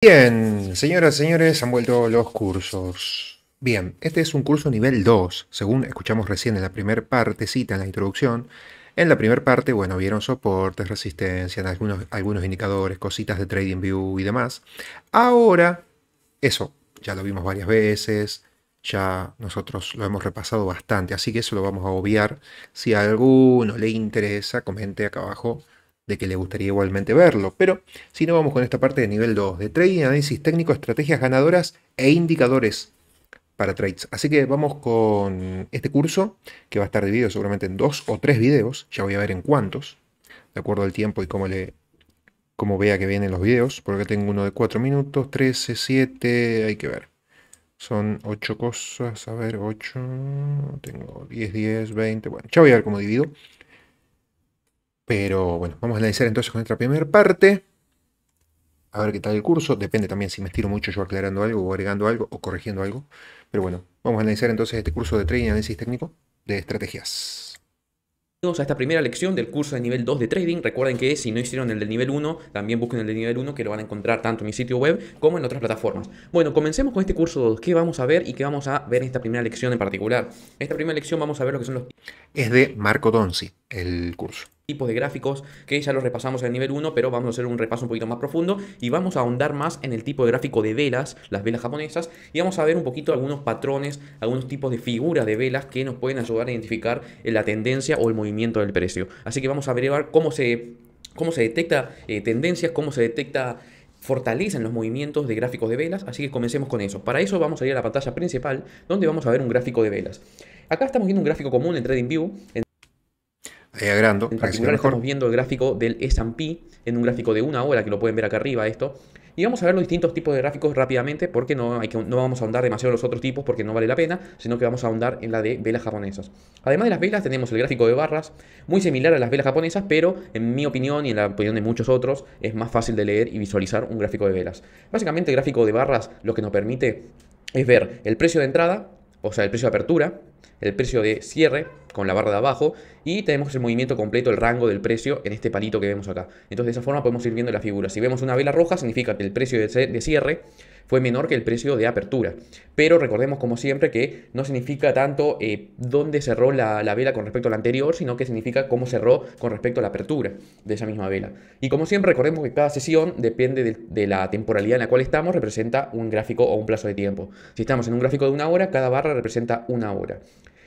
Bien, señoras y señores, han vuelto los cursos. Bien, este es un curso nivel 2, según escuchamos recién en la primera partecita, en la introducción. En la primera parte, bueno, vieron soportes, resistencia, algunos indicadores, cositas de TradingView y demás. Ahora, eso, ya lo vimos varias veces, ya nosotros lo hemos repasado bastante, así que eso lo vamos a obviar. Si a alguno le interesa, comente acá abajo de que le gustaría igualmente verlo. Pero si no, vamos con esta parte de nivel 2, de trading, análisis técnico, estrategias ganadoras e indicadores para trades. Así que vamos con este curso, que va a estar dividido seguramente en 2 o 3 videos. Ya voy a ver en cuántos, de acuerdo al tiempo y cómo vea que vienen los videos. Porque tengo uno de 4 minutos, 13, 7, hay que ver. Son 8 cosas, a ver, 8, tengo 10, 10, 20, bueno, ya voy a ver cómo divido. Pero bueno, vamos a analizar entonces con esta primera parte. A ver qué tal el curso. Depende también si me estiro mucho yo aclarando algo o agregando algo o corrigiendo algo. Pero bueno, vamos a analizar entonces este curso de trading y análisis técnico de estrategias. Bienvenidos a esta primera lección del curso de nivel 2 de trading. Recuerden que si no hicieron el del nivel 1, también busquen el del nivel 1, que lo van a encontrar tanto en mi sitio web como en otras plataformas. Bueno, comencemos con este curso 2. ¿Qué vamos a ver y qué vamos a ver en esta primera lección en particular? En esta primera lección vamos a ver lo que son los Es de Marco Donzi el curso. tipos de gráficos, que ya los repasamos en el nivel 1, pero vamos a hacer un repaso un poquito más profundo y vamos a ahondar más en el tipo de gráfico de velas, las velas japonesas, y vamos a ver un poquito algunos patrones, algunos tipos de figuras de velas que nos pueden ayudar a identificar la tendencia o el movimiento del precio. Así que vamos a averiguar cómo se detecta tendencias, cómo se detecta fortaleza en los movimientos de gráficos de velas, así que comencemos con eso. Para eso vamos a ir a la pantalla principal, donde vamos a ver un gráfico de velas. Acá estamos viendo un gráfico común en TradingView. Ahí agrando, En para que se vea particular mejor. estamos viendo el gráfico del S&P en un gráfico de una hora, que lo pueden ver acá arriba esto. Y vamos a ver los distintos tipos de gráficos rápidamente, porque no vamos a ahondar demasiado en los otros tipos, porque no vale la pena, sino que vamos a ahondar en la de velas japonesas. Además de las velas, tenemos el gráfico de barras, muy similar a las velas japonesas, pero en mi opinión y en la opinión de muchos otros, es más fácil de leer y visualizar un gráfico de velas. Básicamente el gráfico de barras lo que nos permite es ver el precio de entrada, o sea, el precio de apertura, el precio de cierre con la barra de abajo, y tenemos el movimiento completo, el rango del precio en este palito que vemos acá. Entonces de esa forma podemos ir viendo la figura. Si vemos una vela roja, significa que el precio de cierre fue menor que el precio de apertura. Pero recordemos, como siempre, que no significa tanto dónde cerró la vela con respecto a la anterior, sino que significa cómo cerró con respecto a la apertura de esa misma vela. Y como siempre, recordemos que cada sesión, depende de la temporalidad en la cual estamos, representa un gráfico o un plazo de tiempo. Si estamos en un gráfico de una hora, cada barra representa una hora.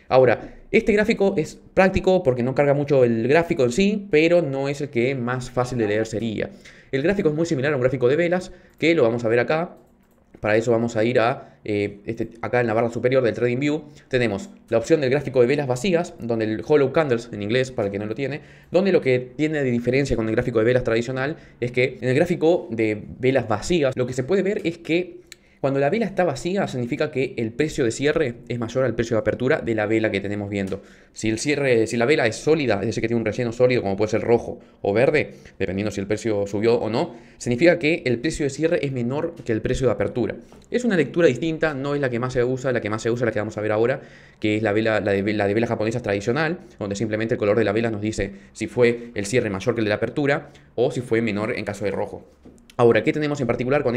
Ahora, este gráfico es práctico porque no carga mucho el gráfico en sí, pero no es el que más fácil de leer sería. El gráfico es muy similar a un gráfico de velas, que lo vamos a ver acá. Para eso vamos a ir a, acá en la barra superior del TradingView, tenemos la opción del gráfico de velas vacías, donde el Hollow Candles, en inglés, para el que no lo tiene, donde lo que tiene de diferencia con el gráfico de velas tradicional es que en el gráfico de velas vacías, lo que se puede ver es que cuando la vela está vacía, significa que el precio de cierre es mayor al precio de apertura de la vela que tenemos viendo. Si la vela es sólida, es decir, que tiene un relleno sólido, como puede ser rojo o verde, dependiendo si el precio subió o no, significa que el precio de cierre es menor que el precio de apertura. Es una lectura distinta, no es la que más se usa, la que más se usa es la que vamos a ver ahora, que es la de velas japonesas tradicional, donde simplemente el color de la vela nos dice si fue el cierre mayor que el de la apertura o si fue menor en caso de rojo. Ahora, ¿qué tenemos en particular con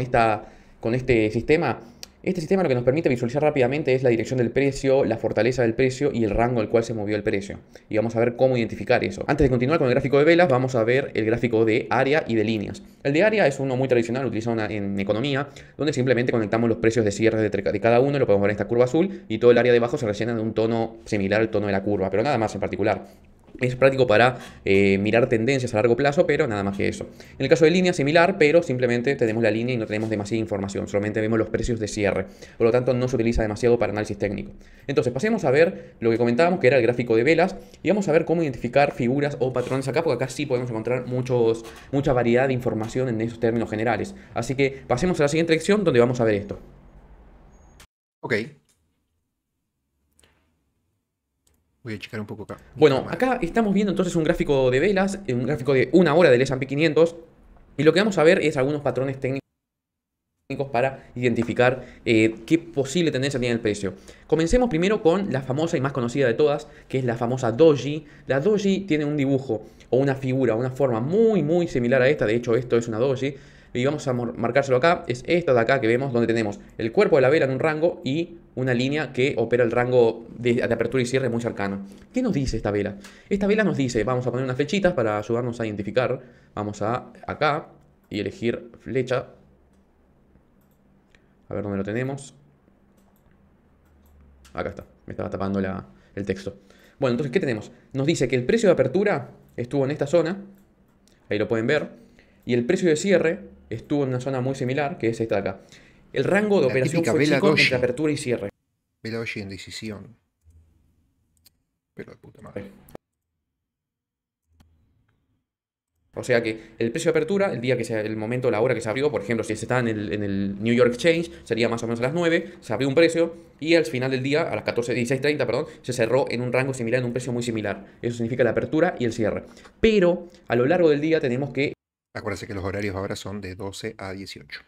este sistema? Este sistema lo que nos permite visualizar rápidamente es la dirección del precio, la fortaleza del precio y el rango al cual se movió el precio. Y vamos a ver cómo identificar eso. Antes de continuar con el gráfico de velas, vamos a ver el gráfico de área y de líneas. El de área es uno muy tradicional, utilizado en economía, donde simplemente conectamos los precios de cierre de cada uno, lo podemos ver en esta curva azul, y todo el área de abajo se rellena de un tono similar al tono de la curva, pero nada más en particular. Es práctico para mirar tendencias a largo plazo, pero nada más que eso. En el caso de línea, similar, pero simplemente tenemos la línea y no tenemos demasiada información. Solamente vemos los precios de cierre. Por lo tanto, no se utiliza demasiado para análisis técnico. Entonces, pasemos a ver lo que comentábamos, que era el gráfico de velas. Y vamos a ver cómo identificar figuras o patrones acá, porque acá sí podemos encontrar mucha variedad de información en esos términos generales. Así que pasemos a la siguiente lección, donde vamos a ver esto. Ok. Voy a checar un poco acá mi Bueno, cámara. acá estamos viendo entonces un gráfico de velas, un gráfico de una hora del S&P 500. Y lo que vamos a ver es algunos patrones técnicos para identificar qué posible tendencia tiene el precio. Comencemos primero con la famosa y más conocida de todas, que es la famosa doji. La doji tiene un dibujo o una figura, una forma muy similar a esta. De hecho, esto es una doji. y vamos a marcárselo acá, es esta de acá que vemos, donde tenemos el cuerpo de la vela en un rango y una línea que opera el rango de apertura y cierre muy cercano. ¿Qué nos dice esta vela? Esta vela nos dice, vamos a poner unas flechitas para ayudarnos a identificar, vamos a acá y elegir flecha, a ver dónde lo tenemos. Acá está, me estaba tapando el texto. Bueno, entonces, ¿qué tenemos? Nos dice que el precio de apertura estuvo en esta zona, ahí lo pueden ver, y el precio de cierre estuvo en una zona muy similar, que es esta de acá. El rango de La operación típica fue vela chico entre doji. apertura y cierre. Vela doji en decisión. Pero de puta madre. O sea que el precio de apertura, el día que sea, el momento, la hora que se abrió, por ejemplo, si se está en el New York Exchange, sería más o menos a las 9, se abrió un precio y al final del día, a las 14, 16:30, perdón, se cerró en un rango similar, en un precio muy similar. Eso significa la apertura y el cierre. Pero a lo largo del día tenemos que Acuérdense que los horarios ahora son de 12 a 18.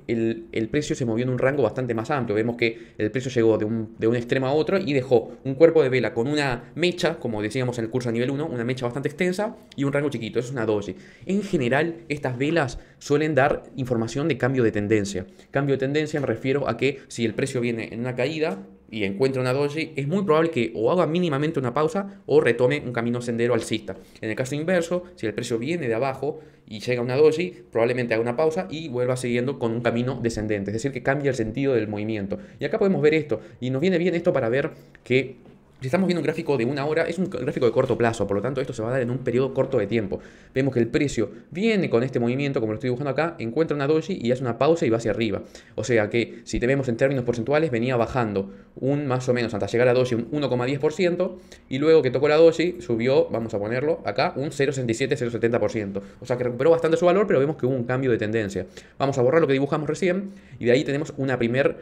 el precio se movió en un rango bastante más amplio. Vemos que el precio llegó de un extremo a otro y dejó un cuerpo de vela con una mecha, como decíamos en el curso a nivel 1, una mecha bastante extensa y un rango chiquito. Eso es una doji. En general, estas velas suelen dar información de cambio de tendencia. Cambio de tendencia me refiero a que si el precio viene en una caída y encuentra una doji, es muy probable que o haga mínimamente una pausa o retome un camino sendero alcista. En el caso inverso, si el precio viene de abajo y llega a una doji, probablemente haga una pausa y vuelva siguiendo con un camino descendente, es decir, que cambia el sentido del movimiento. Y acá podemos ver esto, y nos viene bien esto para ver que si estamos viendo un gráfico de una hora, es un gráfico de corto plazo, por lo tanto esto se va a dar en un periodo corto de tiempo. Vemos que el precio viene con este movimiento, como lo estoy dibujando acá, encuentra una doji y hace una pausa y va hacia arriba. O sea que si te vemos en términos porcentuales, venía bajando más o menos hasta llegar a doji un 1,10% y luego que tocó la doji subió, vamos a ponerlo acá, un 0,67, 0,70%. O sea que recuperó bastante su valor, pero vemos que hubo un cambio de tendencia. Vamos a borrar lo que dibujamos recién y de ahí tenemos una primera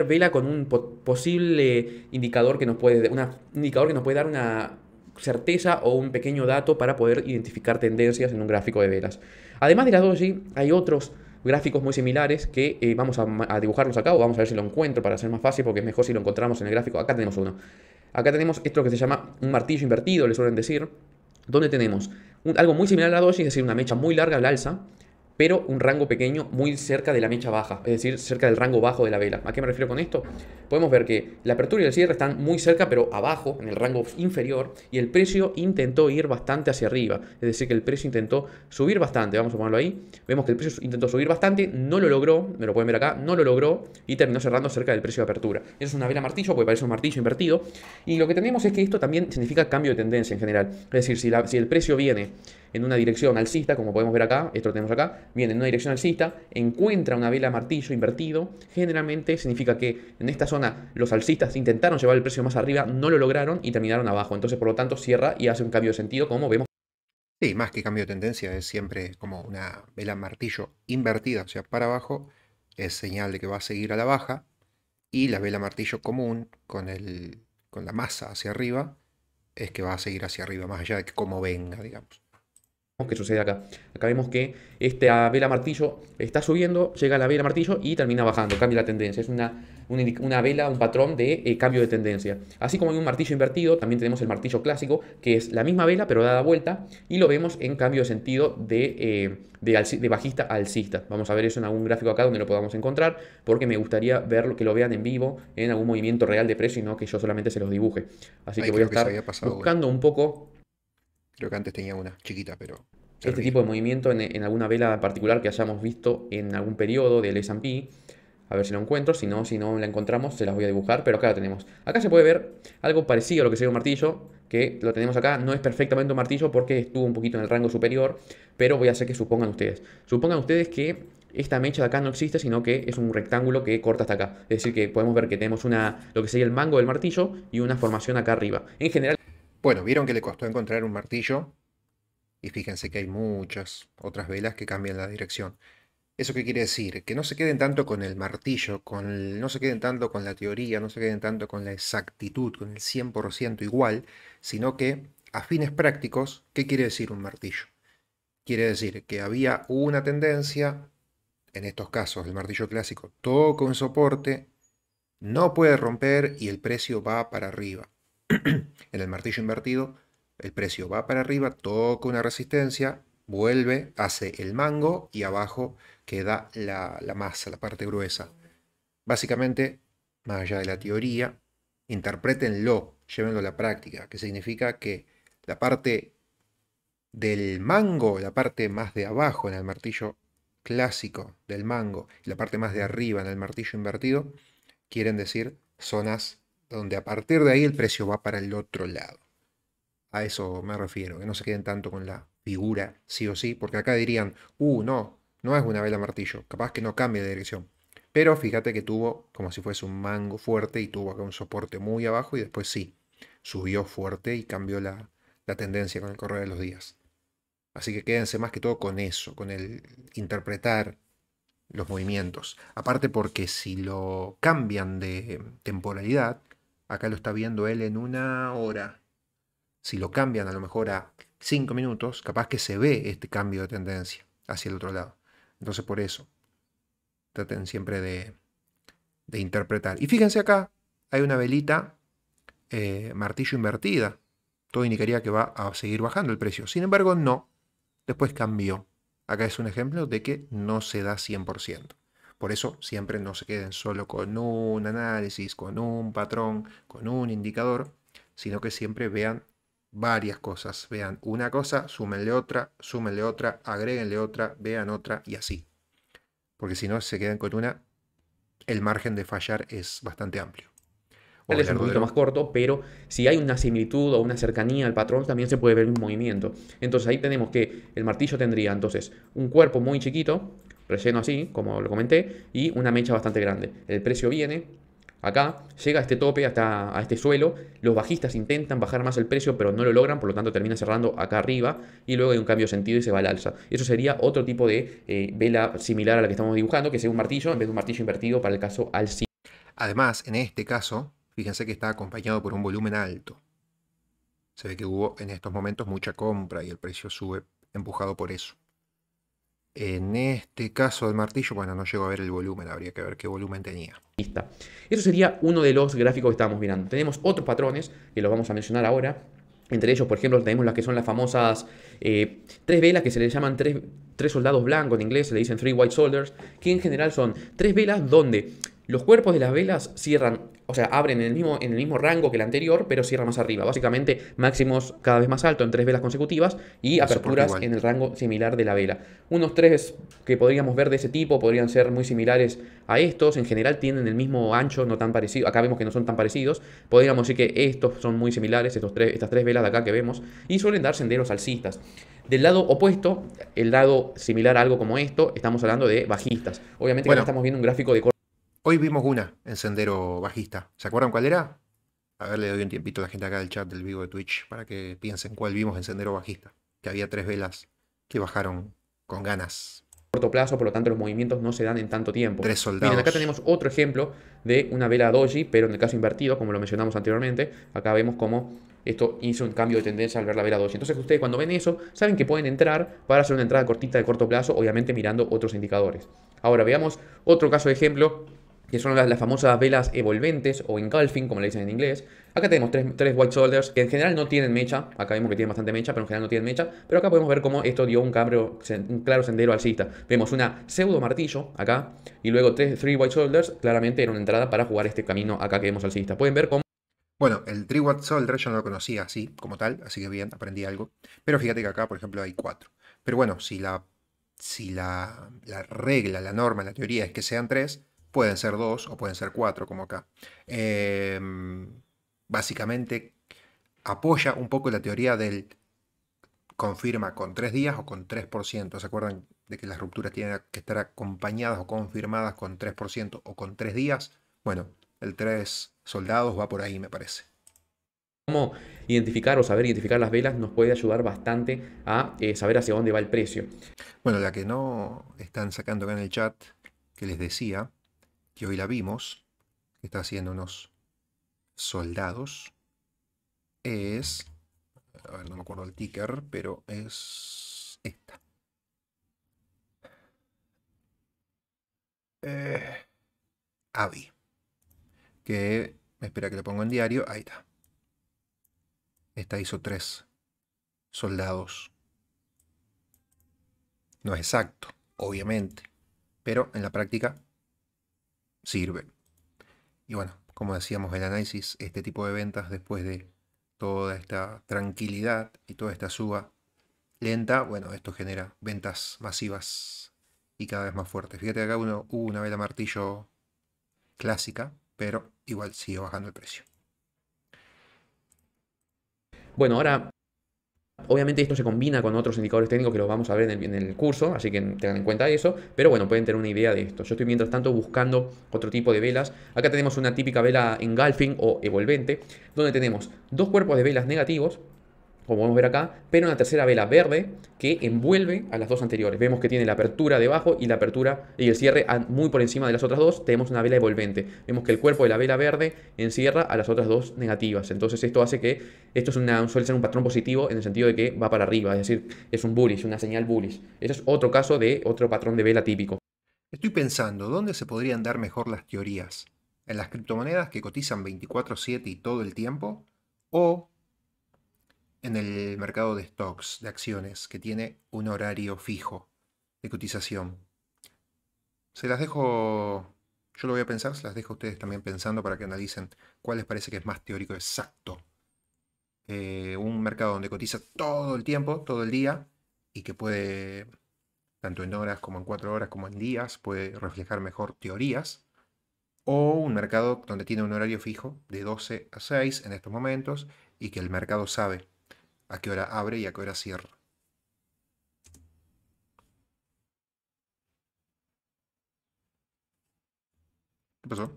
vela con un posible indicador que nos puede, indicador que nos puede dar una certeza o un pequeño dato para poder identificar tendencias en un gráfico de velas. Además de la doji, hay otros gráficos muy similares que vamos a dibujarlos acá o vamos a ver si lo encuentro para hacer más fácil porque es mejor si lo encontramos en el gráfico. Acá tenemos uno. Acá tenemos esto que se llama un martillo invertido, le suelen decir, donde tenemos algo muy similar a la doji, es decir, una mecha muy larga al alza, pero un rango pequeño muy cerca de la mecha baja, es decir, cerca del rango bajo de la vela. ¿A qué me refiero con esto? Podemos ver que la apertura y el cierre están muy cerca, pero abajo, en el rango inferior, y el precio intentó ir bastante hacia arriba, es decir, que el precio intentó subir bastante, vamos a ponerlo ahí, vemos que el precio intentó subir bastante, no lo logró, me lo pueden ver acá, no lo logró, y terminó cerrando cerca del precio de apertura. Eso es una vela martillo, porque parece un martillo invertido, y lo que tenemos es que esto también significa cambio de tendencia en general, es decir, si el precio viene en una dirección alcista, como podemos ver acá, esto lo tenemos acá, viene en una dirección alcista, encuentra una vela martillo invertido, generalmente significa que en esta zona los alcistas intentaron llevar el precio más arriba, no lo lograron y terminaron abajo, entonces por lo tanto cierra y hace un cambio de sentido, como vemos. Sí, más que cambio de tendencia, es siempre como una vela martillo invertida, o sea, para abajo, es señal de que va a seguir a la baja, y la vela martillo común con la masa hacia arriba es que va a seguir hacia arriba, más allá de que como venga, digamos. Que sucede acá. Acá vemos que esta vela martillo está subiendo, llega a la vela martillo y termina bajando, cambia la tendencia. Es una vela, un patrón de cambio de tendencia. Así como hay un martillo invertido, también tenemos el martillo clásico, que es la misma vela pero dada vuelta y lo vemos en cambio de sentido de bajista a alcista. Vamos a ver eso en algún gráfico acá donde lo podamos encontrar, porque me gustaría ver que lo vean en vivo en algún movimiento real de precio y no que yo solamente se los dibuje. Así Ahí que voy a creo que se estar había pasado una. buscando un poco Creo que antes tenía una chiquita, pero este servía. tipo de movimiento en alguna vela particular que hayamos visto en algún periodo del S&P. A ver si lo encuentro, si no la encontramos se las voy a dibujar, pero acá la tenemos. Acá se puede ver algo parecido a lo que sería un martillo, que lo tenemos acá, no es perfectamente un martillo porque estuvo un poquito en el rango superior, pero voy a hacer que supongan ustedes. Supongan ustedes que esta mecha de acá no existe, sino que es un rectángulo que corta hasta acá. Es decir, que podemos ver que tenemos lo que sería el mango del martillo y una formación acá arriba. En general, Bueno, vieron que le costó encontrar un martillo, y fíjense que hay muchas otras velas que cambian la dirección. ¿Eso qué quiere decir? Que no se queden tanto con el martillo, no se queden tanto con la teoría, no se queden tanto con la exactitud, con el 100% igual, sino que a fines prácticos, ¿qué quiere decir un martillo? Quiere decir que había una tendencia, en estos casos el martillo clásico toca un soporte, no puede romper y el precio va para arriba. En el martillo invertido, el precio va para arriba, toca una resistencia, vuelve, hace el mango y abajo queda la masa, la parte gruesa. Básicamente, más allá de la teoría, interprétenlo, llévenlo a la práctica, que significa que la parte del mango, la parte más de abajo en el martillo clásico del mango y la parte más de arriba en el martillo invertido, quieren decir zonas donde a partir de ahí el precio va para el otro lado. A eso me refiero, que no se queden tanto con la figura sí o sí, porque acá dirían, no, no es una vela martillo, capaz que no cambie de dirección. Pero fíjate que tuvo como si fuese un mango fuerte y tuvo acá un soporte muy abajo y después sí, subió fuerte y cambió la tendencia con el correr de los días. Así que quédense más que todo con eso, con el interpretar los movimientos. Aparte porque si lo cambian de temporalidad, acá lo está viendo él en 1 hora. Si lo cambian a lo mejor a 5 minutos, capaz que se ve este cambio de tendencia hacia el otro lado. Entonces por eso, traten siempre de interpretar. Y fíjense acá, hay una velita martillo invertida. Todo indicaría que va a seguir bajando el precio. Sin embargo, no. Después cambió. Acá es un ejemplo de que no se da 100%. Por eso siempre no se queden solo con un análisis, con un patrón, con un indicador, sino que siempre vean varias cosas. Vean una cosa, súmenle otra, agréguenle otra, vean otra y así. Porque si no se quedan con una, el margen de fallar es bastante amplio. O el Es un poquito más verdadero. corto, pero si hay una similitud o una cercanía al patrón, también se puede ver un movimiento. Entonces ahí tenemos que el martillo tendría entonces un cuerpo muy chiquito, relleno así, como lo comenté, y una mecha bastante grande. El precio viene acá, llega a este tope, hasta a este suelo. Los bajistas intentan bajar más el precio, pero no lo logran, por lo tanto termina cerrando acá arriba y luego hay un cambio de sentido y se va al alza. Eso sería otro tipo de vela similar a la que estamos dibujando, que sea un martillo en vez de un martillo invertido para el caso alcista. Además, en este caso, fíjense que está acompañado por un volumen alto. Se ve que hubo en estos momentos mucha compra y el precio sube empujado por eso. En este caso del martillo, bueno, no llego a ver el volumen, habría que ver qué volumen tenía. Eso sería uno de los gráficos que estábamos mirando. Tenemos otros patrones que los vamos a mencionar ahora. Entre ellos, por ejemplo, tenemos las que son las famosas tres velas que se les llaman tres soldados blancos en inglés, se le dicen three white soldiers, que en general son tres velas donde los cuerpos de las velas cierran, o sea, abren en el mismo rango que el anterior, pero cierran más arriba. Básicamente, máximos cada vez más alto en tres velas consecutivas y El soporte aperturas igual. en el rango similar de la vela. Unos tres que podríamos ver de ese tipo podrían ser muy similares a estos. En general tienen el mismo ancho, no tan parecido. Acá vemos que no son tan parecidos. Podríamos decir que estos son muy similares, estas tres velas de acá que vemos, y suelen dar senderos alcistas. Del lado opuesto, el lado similar a algo como esto, estamos hablando de bajistas. Obviamente que acá Bueno, estamos viendo un gráfico de hoy vimos una en sendero bajista. ¿Se acuerdan cuál era? A ver, le doy un tiempito a la gente acá del chat del vivo de Twitch para que piensen cuál vimos en sendero bajista. Que había 3 velas que bajaron con ganas. corto plazo, por lo tanto los movimientos no se dan en tanto tiempo. Tres Miren, acá soldados. tenemos otro ejemplo de una vela doji, pero en el caso invertido, como lo mencionamos anteriormente. Acá vemos cómo esto hizo un cambio de tendencia al ver la vela doji. Entonces ustedes cuando ven eso, saben que pueden entrar para hacer una entrada cortita de corto plazo, obviamente mirando otros indicadores. Ahora veamos otro caso de ejemplo, que son las famosas velas evolventes o engulfing, como le dicen en inglés. Acá tenemos tres white soldiers que en general no tienen mecha. Acá vemos que tienen bastante mecha, pero en general no tienen mecha. Pero acá podemos ver cómo esto dio un claro sendero alcista. Vemos una pseudo martillo acá y luego three white soldiers. Claramente era una entrada para jugar este camino acá que vemos alcista. Pueden ver cómo Bueno, el 3 Watt Soldier yo no lo conocía así, como tal, así que bien, aprendí algo. Pero fíjate que acá, por ejemplo, hay 4. Pero bueno, si la regla, la norma, la teoría es que sean 3, pueden ser 2 o pueden ser 4, como acá. Básicamente apoya un poco la teoría del confirma con 3 días o con 3%. ¿Se acuerdan de que las rupturas tienen que estar acompañadas o confirmadas con 3% o con 3 días? Bueno, el 3 soldados va por ahí, me parece. identificar o saber identificar las velas nos puede ayudar bastante a saber hacia dónde va el precio. Bueno, la que no están sacando acá en el chat, que les decía, que hoy la vimos, que está haciendo unos soldados, es, a ver, no me acuerdo el ticker, pero es esta. Avi, que, espera que le pongo en diario, ahí está. Esta hizo 3 soldados No es exacto, obviamente, pero en la práctica sirve. Y bueno, como decíamos, el análisis, este tipo de ventas después de toda esta tranquilidad y toda esta suba lenta, bueno, esto genera ventas masivas y cada vez más fuertes. Fíjate que acá hubo una vela martillo clásica, pero igual sigue bajando el precio. Bueno, ahora, obviamente esto se combina con otros indicadores técnicos que los vamos a ver en el curso, así que tengan en cuenta eso, pero bueno, pueden tener una idea de esto. Yo estoy mientras tanto buscando otro tipo de velas. Acá tenemos una típica vela engulfing o envolvente, donde tenemos dos cuerpos de velas negativos, como podemos ver acá, pero una tercera vela verde que envuelve a las dos anteriores. Vemos que tiene la apertura debajo y la apertura y el cierre muy por encima de las otras dos. Tenemos una vela envolvente. Vemos que el cuerpo de la vela verde encierra a las otras dos negativas. Entonces esto hace que esto suele ser un patrón positivo en el sentido de que va para arriba, es decir, es un bullish, una señal bullish. Ese es otro caso de otro patrón de vela típico. Estoy pensando, ¿dónde se podrían dar mejor las teorías? ¿En las criptomonedas que cotizan 24/7 y todo el tiempo? ¿O en el mercado de stocks, de acciones, que tiene un horario fijo de cotización? Se las dejo, yo lo voy a pensar, se las dejo a ustedes también pensando para que analicen cuál les parece que es más teórico exacto. Un mercado donde cotiza todo el tiempo, todo el día, y que puede, tanto en horas como en 4 horas, como en días, puede reflejar mejor teorías. O un mercado donde tiene un horario fijo de 12 a 6 en estos momentos y que el mercado sabe a qué hora abre y a qué hora cierra. ¿Qué pasó?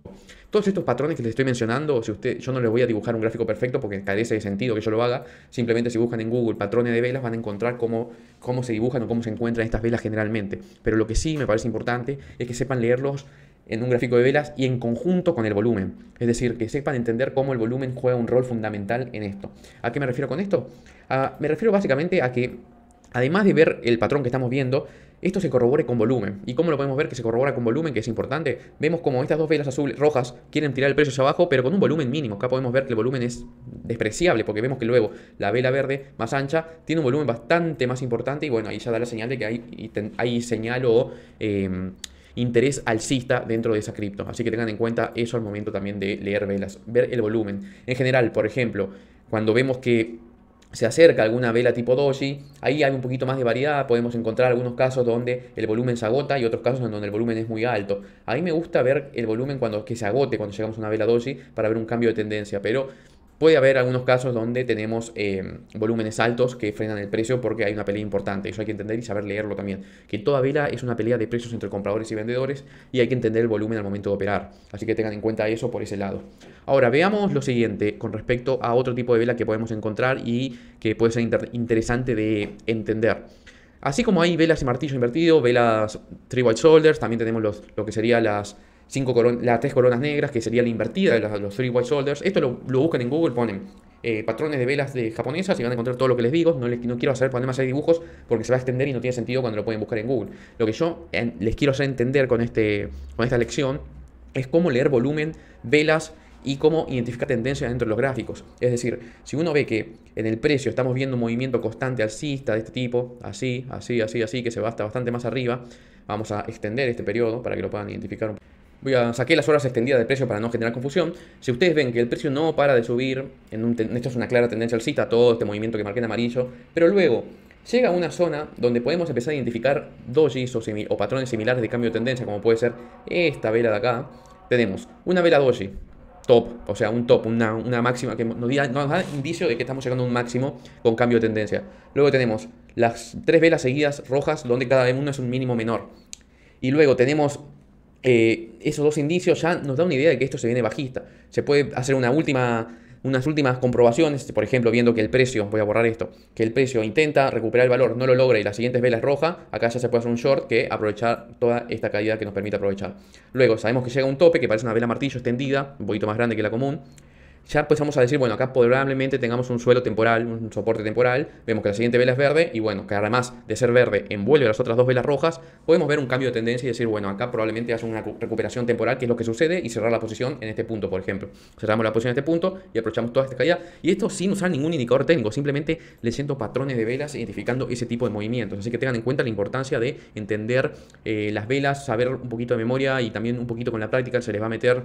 Todos estos patrones que les estoy mencionando, si usted, yo no les voy a dibujar un gráfico perfecto porque carece de sentido que yo lo haga. Simplemente si buscan en Google patrones de velas van a encontrar cómo se dibujan o cómo se encuentran estas velas generalmente. Pero lo que sí me parece importante es que sepan leerlos en un gráfico de velas y en conjunto con el volumen. Es decir, que sepan entender cómo el volumen juega un rol fundamental en esto. ¿A qué me refiero con esto? Me refiero básicamente a que, además de ver el patrón que estamos viendo, esto se corrobore con volumen. ¿Y cómo lo podemos ver que se corrobora con volumen? Que es importante. Vemos como estas dos velas azules, rojas quieren tirar el precio hacia abajo, pero con un volumen mínimo. Acá podemos ver que el volumen es despreciable, porque vemos que luego la vela verde más ancha tiene un volumen bastante más importante. Y bueno, ahí ya da la señal de que hay señal o interés alcista dentro de esa cripto. Así que tengan en cuenta eso al momento también de leer velas. Ver el volumen. En general, por ejemplo, cuando vemos que se acerca alguna vela tipo doji, ahí hay un poquito más de variedad, podemos encontrar algunos casos donde el volumen se agota y otros casos en donde el volumen es muy alto. A mí me gusta ver el volumen que se agote cuando llegamos a una vela doji para ver un cambio de tendencia, pero puede haber algunos casos donde tenemos volúmenes altos que frenan el precio porque hay una pelea importante. Eso hay que entender y saber leerlo también. Que toda vela es una pelea de precios entre compradores y vendedores y hay que entender el volumen al momento de operar. Así que tengan en cuenta eso por ese lado. Ahora, veamos lo siguiente con respecto a otro tipo de vela que podemos encontrar y que puede ser interesante de entender. Así como hay velas de martillo invertido, velas three white shoulders, también tenemos lo que serían las tres coronas negras, que sería la invertida de los three white shoulders. Esto lo buscan en Google, ponen patrones de velas de japonesas y van a encontrar todo lo que les digo. No quiero hacer poner más ahí dibujos porque se va a extender y no tiene sentido cuando lo pueden buscar en Google. Lo que yo les quiero hacer entender con esta lección es cómo leer volumen, velas y cómo identificar tendencias dentro de los gráficos. Es decir, si uno ve que en el precio estamos viendo un movimiento constante alcista de este tipo, así, así, así, así, que se va hasta bastante más arriba, vamos a extender este periodo para que lo puedan identificar un poco. Saqué las horas extendidas de precio para no generar confusión. Si ustedes ven que el precio no para de subir, esto es una clara tendencia alcista, todo este movimiento que marqué en amarillo, pero luego llega a una zona donde podemos empezar a identificar dojis o patrones similares de cambio de tendencia, como puede ser esta vela de acá. Tenemos una vela doji, top, o sea, un top, una máxima que nos da indicio de que estamos llegando a un máximo con cambio de tendencia. Luego tenemos las tres velas seguidas rojas, donde cada una es un mínimo menor. Y luego tenemos esos dos indicios ya nos da una idea de que esto se viene bajista. Se puede hacer unas últimas comprobaciones, por ejemplo, viendo que el precio, voy a borrar esto, que el precio intenta recuperar el valor, no lo logra y la siguiente vela es roja, acá ya se puede hacer un short que aprovechar toda esta caída que nos permite aprovechar. Luego sabemos que llega un tope que parece una vela martillo extendida, un poquito más grande que la común. Ya empezamos a decir, bueno, acá probablemente tengamos un suelo temporal, un soporte temporal. Vemos que la siguiente vela es verde y bueno, que además de ser verde envuelve a las otras dos velas rojas. Podemos ver un cambio de tendencia y decir, bueno, acá probablemente haya una recuperación temporal, que es lo que sucede, y cerrar la posición en este punto, por ejemplo. Cerramos la posición en este punto y aprovechamos toda esta caída. Y esto sin usar ningún indicador técnico, simplemente leyendo patrones de velas, identificando ese tipo de movimientos. Así que tengan en cuenta la importancia de entender las velas, saber un poquito de memoria y también un poquito con la práctica se les va a meter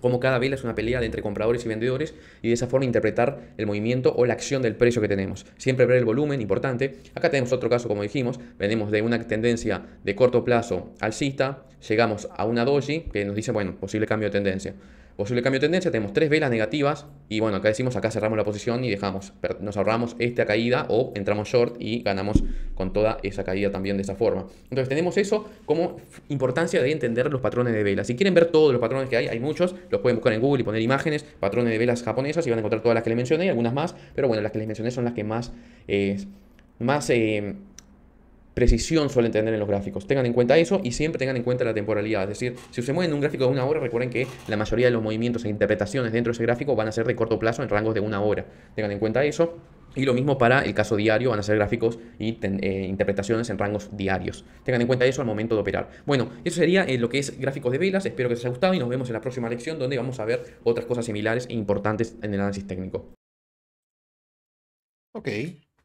como cada vela es una pelea entre compradores y vendedores y de esa forma interpretar el movimiento o la acción del precio que tenemos. Siempre ver el volumen, importante. Acá tenemos otro caso, como dijimos, venimos de una tendencia de corto plazo alcista, llegamos a una doji que nos dice, bueno, posible cambio de tendencia. Posible cambio de tendencia, tenemos tres velas negativas y bueno, acá decimos, acá cerramos la posición y dejamos, nos ahorramos esta caída o entramos short y ganamos con toda esa caída también de esa forma. Entonces tenemos eso como importancia de entender los patrones de velas. Si quieren ver todos los patrones que hay muchos, los pueden buscar en Google y poner imágenes, patrones de velas japonesas y van a encontrar todas las que les mencioné y algunas más, pero bueno, las que les mencioné son las que más precisión suelen tener en los gráficos. Tengan en cuenta eso y siempre tengan en cuenta la temporalidad. Es decir, si se mueven en un gráfico de una hora, recuerden que la mayoría de los movimientos e interpretaciones dentro de ese gráfico van a ser de corto plazo en rangos de una hora. Tengan en cuenta eso. Y lo mismo para el caso diario, van a ser gráficos y interpretaciones en rangos diarios. Tengan en cuenta eso al momento de operar. Bueno, eso sería lo que es gráficos de velas. Espero que les haya gustado y nos vemos en la próxima lección donde vamos a ver otras cosas similares e importantes en el análisis técnico. Ok,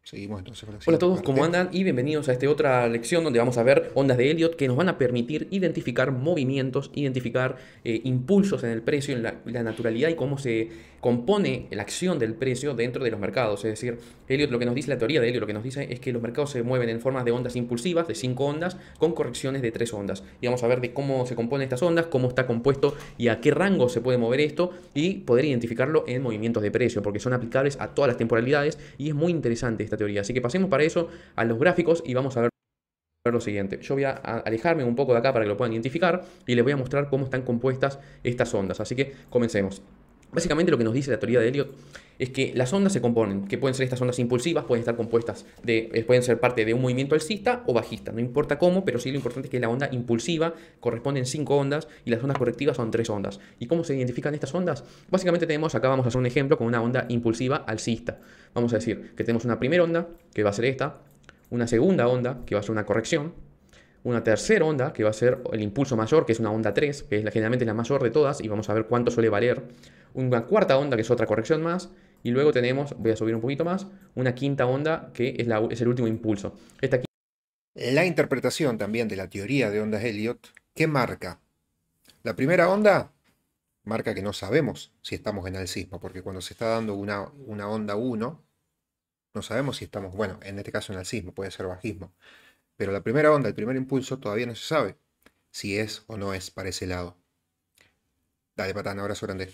seguimos entonces con la Hola a siguiente todos, ¿cómo parte. andan? Y bienvenidos a esta otra lección donde vamos a ver ondas de Elliott que nos van a permitir identificar movimientos, identificar impulsos en el precio, en la naturalidad y cómo se compone la acción del precio dentro de los mercados. Es decir, Elliott, lo que nos dice, la teoría de Elliott lo que nos dice es que los mercados se mueven en formas de ondas impulsivas, de 5 ondas, con correcciones de 3 ondas. Y vamos a ver de cómo se componen estas ondas, cómo está compuesto y a qué rango se puede mover esto y poder identificarlo en movimientos de precio, porque son aplicables a todas las temporalidades y es muy interesante esta teoría. Así que pasemos para eso a los gráficos y vamos a ver lo siguiente. Yo voy a alejarme un poco de acá para que lo puedan identificar y les voy a mostrar cómo están compuestas estas ondas. Así que comencemos. Básicamente lo que nos dice la teoría de Elliott es que las ondas se componen, que pueden ser estas ondas impulsivas, pueden estar compuestas pueden ser parte de un movimiento alcista o bajista, no importa cómo, pero sí lo importante es que la onda impulsiva corresponde en 5 ondas y las ondas correctivas son 3 ondas. ¿Y cómo se identifican estas ondas? Básicamente tenemos, acá vamos a hacer un ejemplo con una onda impulsiva alcista. Vamos a decir que tenemos una primera onda, que va a ser esta, una segunda onda, que va a ser una corrección, una tercera onda, que va a ser el impulso mayor, que es una onda 3, que es generalmente la mayor de todas, y vamos a ver cuánto suele valer. Una cuarta onda, que es otra corrección más, y luego tenemos, voy a subir un poquito más, una quinta onda, que es el último impulso. Esta La interpretación también de la teoría de ondas Elliott, ¿qué marca? La primera onda marca que no sabemos si estamos en alcismo, porque cuando se está dando una onda 1, no sabemos si estamos, bueno, en este caso en alcismo, puede ser bajismo. Pero la primera onda, el primer impulso, todavía no se sabe si es o no es para ese lado. Dale, patán, abrazo grande.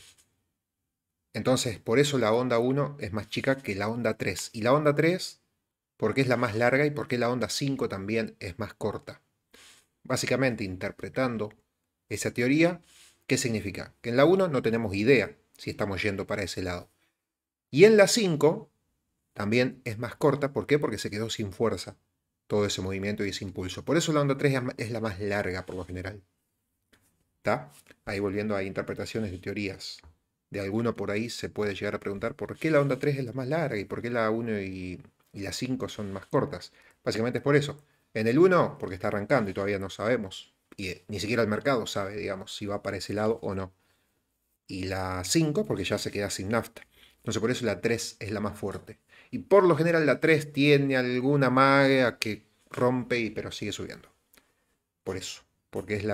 Entonces, por eso la onda 1 es más chica que la onda 3. Y la onda 3, porque es la más larga y porque la onda 5 también es más corta. Básicamente, interpretando esa teoría, ¿qué significa? Que en la 1 no tenemos idea si estamos yendo para ese lado. Y en la 5 también es más corta. ¿Por qué? Porque se quedó sin fuerza todo ese movimiento y ese impulso. Por eso la onda 3 es la más larga por lo general. ¿Está? Ahí volviendo a interpretaciones de teorías. De alguno por ahí se puede llegar a preguntar por qué la onda 3 es la más larga y por qué la 1 y la 5 son más cortas. Básicamente es por eso. En el 1, porque está arrancando y todavía no sabemos. Y ni siquiera el mercado sabe, digamos, si va para ese lado o no. Y la 5, porque ya se queda sin nafta. Entonces por eso la 3 es la más fuerte. Y por lo general la 3 tiene alguna magia que rompe, pero sigue subiendo. Por eso. Porque es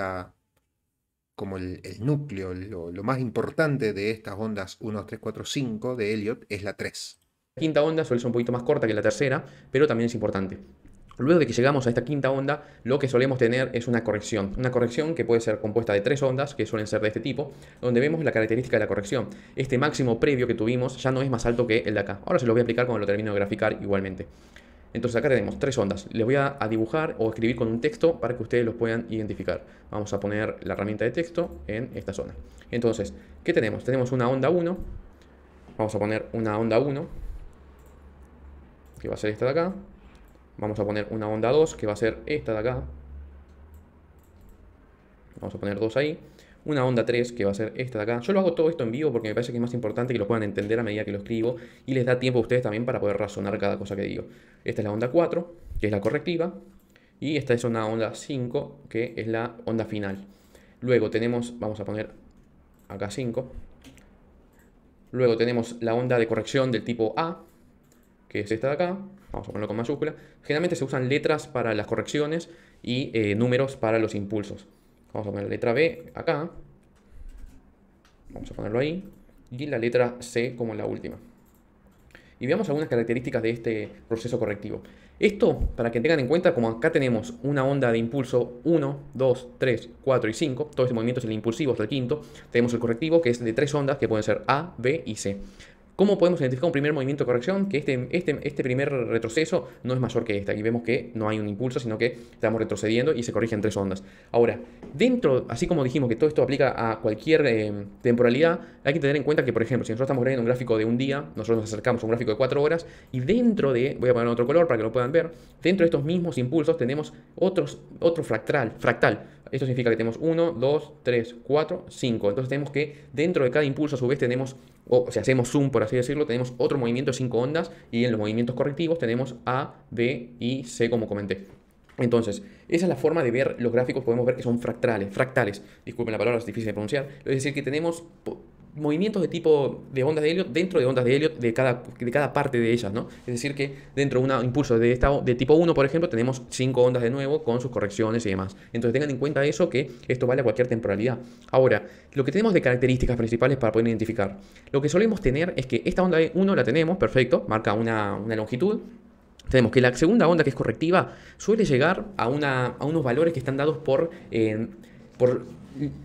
como el núcleo, lo más importante de estas ondas 1, 2, 3, 4, 5 de Elliott es la 3. quinta onda suele ser un poquito más corta que la tercera, pero también es importante. Luego de que llegamos a esta quinta onda, lo que solemos tener es una corrección. Una corrección que puede ser compuesta de 3 ondas, que suelen ser de este tipo, donde vemos la característica de la corrección. Este máximo previo que tuvimos ya no es más alto que el de acá. Ahora se lo voy a aplicar cuando lo termino de graficar igualmente. Entonces acá tenemos 3 ondas. Les voy a dibujar o escribir con un texto para que ustedes los puedan identificar. Vamos a poner la herramienta de texto en esta zona. Entonces, ¿qué tenemos? Tenemos una onda 1. Vamos a poner una onda 1, que va a ser esta de acá. Vamos a poner una onda 2, que va a ser esta de acá. vamos a poner 2 ahí. Una onda 3, que va a ser esta de acá. Yo lo hago todo esto en vivo porque me parece que es más importante que lo puedan entender a medida que lo escribo y les da tiempo a ustedes también para poder razonar cada cosa que digo. Esta es la onda 4, que es la correctiva, y esta es una onda 5, que es la onda final. Luego tenemos, vamos a poner acá 5. Luego tenemos la onda de corrección del tipo A, que es esta de acá. Vamos a ponerlo con mayúscula. Generalmente se usan letras para las correcciones y números para los impulsos. Vamos a poner la letra B acá. Vamos a ponerlo ahí. Y la letra C como la última. Y veamos algunas características de este proceso correctivo. Esto, para que tengan en cuenta, como acá tenemos una onda de impulso 1, 2, 3, 4 y 5, todo este movimiento es el impulsivo hasta el quinto, tenemos el correctivo que es de 3 ondas que pueden ser A, B y C. ¿Cómo podemos identificar un primer movimiento de corrección? Que este primer retroceso no es mayor que este. Aquí vemos que no hay un impulso, sino que estamos retrocediendo y se corrigen 3 ondas. Ahora, dentro, así como dijimos que todo esto aplica a cualquier temporalidad, hay que tener en cuenta que, por ejemplo, si nosotros estamos viendo un gráfico de un día, nosotros nos acercamos a un gráfico de 4 horas y dentro de, voy a poner otro color para que lo puedan ver, dentro de estos mismos impulsos tenemos otro fractal. Esto significa que tenemos 1, 2, 3, 4, 5. Entonces tenemos que dentro de cada impulso a su vez tenemos, o si hacemos zoom por así decirlo, tenemos otro movimiento de 5 ondas y en los movimientos correctivos tenemos A, B y C como comenté. Entonces, esa es la forma de ver los gráficos, podemos ver que son fractales. Disculpen la palabra, es difícil de pronunciar. Es decir, que tenemos movimientos de tipo de ondas de Elliot dentro de ondas de Elliot de cada parte de ellas, ¿no? Es decir, que dentro de un impulso de tipo 1, por ejemplo, tenemos 5 ondas de nuevo con sus correcciones y demás. Entonces tengan en cuenta eso, que esto vale a cualquier temporalidad. Ahora, lo que tenemos de características principales para poder identificar. Lo que solemos tener es que esta onda de 1 la tenemos, perfecto, marca una longitud. Tenemos que la segunda onda, que es correctiva, suele llegar a unos valores que están dados por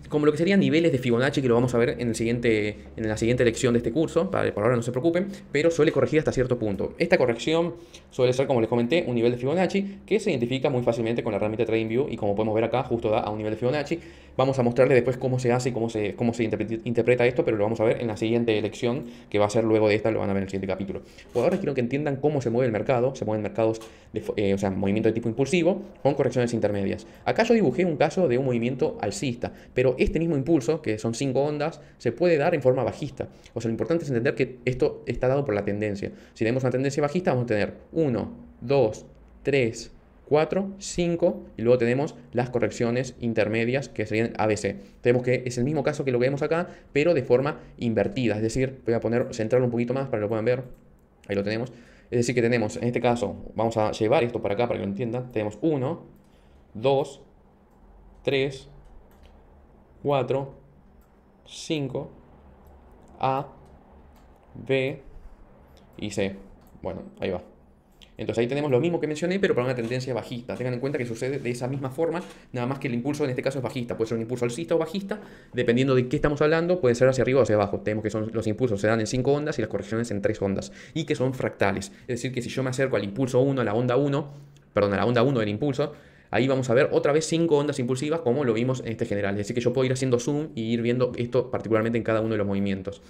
como lo que serían niveles de Fibonacci, que lo vamos a ver en la siguiente lección de este curso, por ahora no se preocupen, pero suele corregir hasta cierto punto. Esta corrección suele ser, como les comenté, un nivel de Fibonacci que se identifica muy fácilmente con la herramienta TradingView y como podemos ver acá, justo da a un nivel de Fibonacci. Vamos a mostrarles después cómo se hace y cómo se interpreta esto, pero lo vamos a ver en la siguiente lección, que va a ser luego de esta, lo van a ver en el siguiente capítulo. Por ahora quiero que entiendan cómo se mueve el mercado. Se mueven mercados, o sea, movimiento de tipo impulsivo con correcciones intermedias. Acá yo dibujé un caso de un movimiento alcista, pero este mismo impulso, que son 5 ondas, se puede dar en forma bajista. O sea, lo importante es entender que esto está dado por la tendencia. Si tenemos una tendencia bajista, vamos a tener 1, 2, 3, 4, 5 y luego tenemos las correcciones intermedias que serían ABC. Tenemos que es el mismo caso que lo que vemos acá, pero de forma invertida. Es decir, voy a centrarlo un poquito más para que lo puedan ver. Ahí lo tenemos. Es decir, que tenemos, en este caso, vamos a llevar esto para acá para que lo entiendan. Tenemos 1, 2, 3, 4, 5, A, B y C. Bueno, ahí va. Entonces ahí tenemos lo mismo que mencioné, pero para una tendencia bajista. Tengan en cuenta que sucede de esa misma forma, nada más que el impulso en este caso es bajista. Puede ser un impulso alcista o bajista, dependiendo de qué estamos hablando, puede ser hacia arriba o hacia abajo. Tenemos que los impulsos se dan en 5 ondas y las correcciones en 3 ondas, y que son fractales. Es decir, que si yo me acerco al impulso 1, a la onda 1, perdón, a la onda 1 del impulso, ahí vamos a ver otra vez 5 ondas impulsivas como lo vimos en este general. Es decir, que yo puedo ir haciendo zoom y ir viendo esto particularmente en cada uno de los movimientos.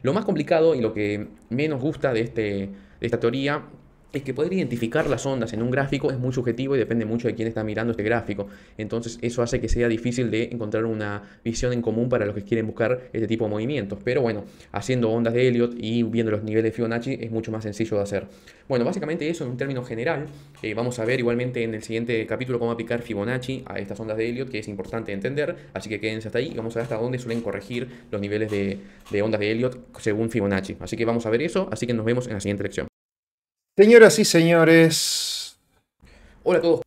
Lo más complicado y lo que menos gusta de esta teoría es que poder identificar las ondas en un gráfico es muy subjetivo y depende mucho de quién está mirando este gráfico. Entonces eso hace que sea difícil de encontrar una visión en común para los que quieren buscar este tipo de movimientos. Pero bueno, haciendo ondas de Elliot y viendo los niveles de Fibonacci es mucho más sencillo de hacer. Bueno, básicamente eso en un término general. Vamos a ver igualmente en el siguiente capítulo cómo aplicar Fibonacci a estas ondas de Elliot, que es importante entender. Así que quédense hasta ahí y vamos a ver hasta dónde suelen corregir los niveles de ondas de Elliot según Fibonacci. Así que vamos a ver eso, así que nos vemos en la siguiente lección. Señoras y señores, hola a todos.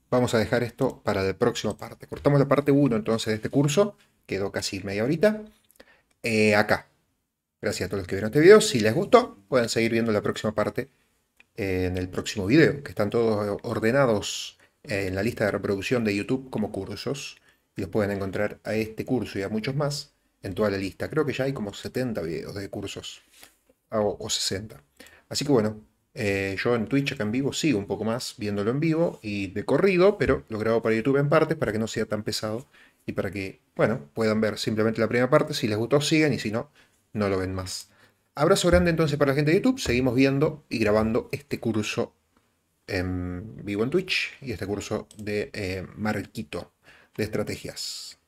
Vamos a dejar esto para la próxima parte. Cortamos la parte 1 entonces de este curso. Quedó casi media horita. Acá. Gracias a todos los que vieron este video. Si les gustó, pueden seguir viendo la próxima parte en el próximo video, que están todos ordenados en la lista de reproducción de YouTube como cursos. Y los pueden encontrar a este curso y a muchos más en toda la lista. Creo que ya hay como 70 videos de cursos. O 60. Así que bueno. Yo en Twitch acá en vivo sigo un poco más viéndolo en vivo y de corrido, pero lo grabo para YouTube en partes para que no sea tan pesado y para que, bueno, puedan ver simplemente la primera parte. Si les gustó, sigan, y si no, no lo ven más. Abrazo grande entonces para la gente de YouTube. Seguimos viendo y grabando este curso en vivo en Twitch y este curso de Marquito de estrategias.